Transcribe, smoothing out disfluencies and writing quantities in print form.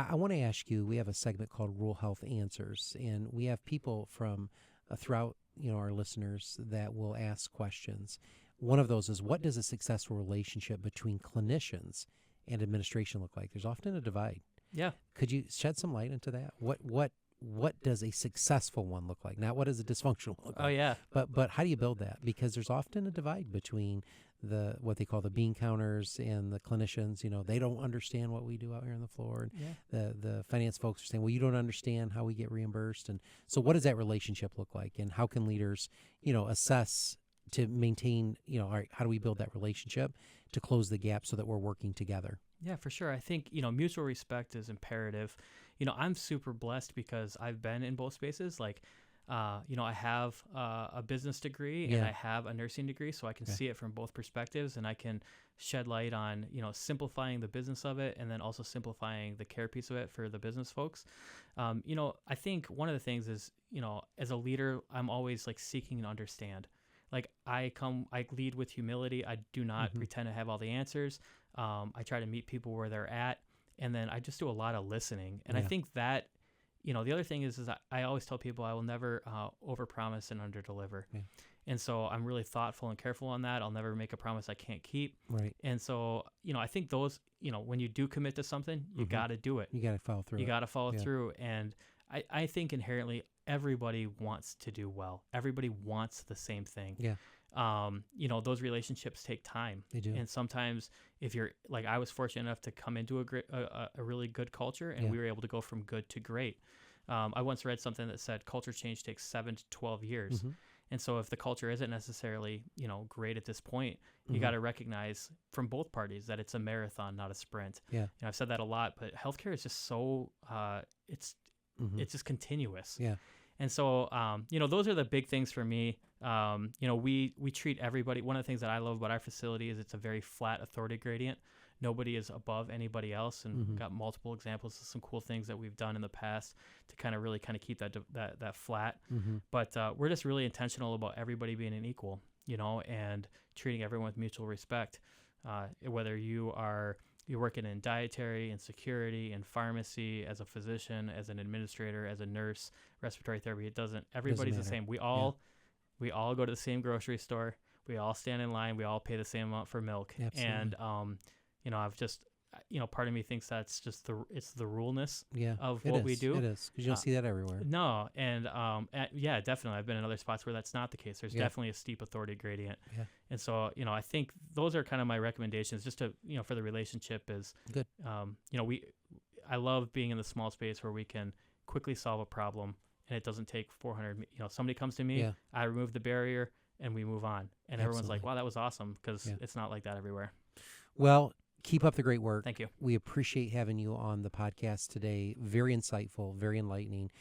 I want to ask you, we have a segment called Rural Health Answers, and we have people from throughout, our listeners that will ask questions. One of those is, what does a successful relationship between clinicians and administration look like? There's often a divide. Yeah. Could you shed some light into that? What does a successful one look like? Not what does a dysfunctional one look like? Oh, yeah. But how do you build that? Because there's often a divide between what they call the bean counters and the clinicians. They don't understand what we do out here on the floor. And the finance folks are saying, well, you don't understand how we get reimbursed. And so what does that relationship look like? And how can leaders, assess to maintain, all right, how do we build that relationship to close the gap so that we're working together? Yeah, for sure. I think, mutual respect is imperative. I'm super blessed because I've been in both spaces. Like, I have a business degree and I have a nursing degree, so I can see it from both perspectives, and I can shed light on, simplifying the business of it and then also simplifying the care piece of it for the business folks. I think one of the things is, as a leader, I'm always like seeking to understand. Like I lead with humility. I do not pretend to have all the answers. I try to meet people where they're at, and then I just do a lot of listening. And I think that, the other thing is I always tell people I will never overpromise and underdeliver. Yeah. And so I'm really thoughtful and careful on that. I'll never make a promise I can't keep. Right. And so, I think those, when you do commit to something, you got to do it. You got to follow through. You got to follow through. And I think inherently everybody wants to do well. Everybody wants the same thing. Yeah. Those relationships take time. They do. And sometimes if you're like, I was fortunate enough to come into a really good culture, and we were able to go from good to great. I once read something that said culture change takes 7 to 12 years. And so if the culture isn't necessarily, great at this point, you got to recognize from both parties that it's a marathon, not a sprint. Yeah. I've said that a lot, but healthcare is just so, it's just continuous. Yeah. And so, those are the big things for me. We treat everybody. One of the things that I love about our facility is it's a very flat authority gradient. Nobody is above anybody else. And we've got multiple examples of some cool things that we've done in the past to kind of really keep that flat. But we're just really intentional about everybody being an equal, and treating everyone with mutual respect. Whether you're working in dietary and security and pharmacy, as a physician, as an administrator, as a nurse, respiratory therapy, everybody's the same. We all go to the same grocery store. We all stand in line. We all pay the same amount for milk. Absolutely. And, I've just, part of me thinks that's just it's the ruleness of what we do. It is, because you don't see that everywhere. No. And, definitely. I've been in other spots where that's not the case. There's definitely a steep authority gradient. Yeah. And so, I think those are kind of my recommendations just to, for the relationship is good. I love being in the small space where we can quickly solve a problem, and it doesn't take 400, somebody comes to me, I remove the barrier, and we move on. And everyone's like, wow, that was awesome, because it's not like that everywhere. Well, keep up the great work. Thank you. We appreciate having you on the podcast today. Very insightful, very enlightening.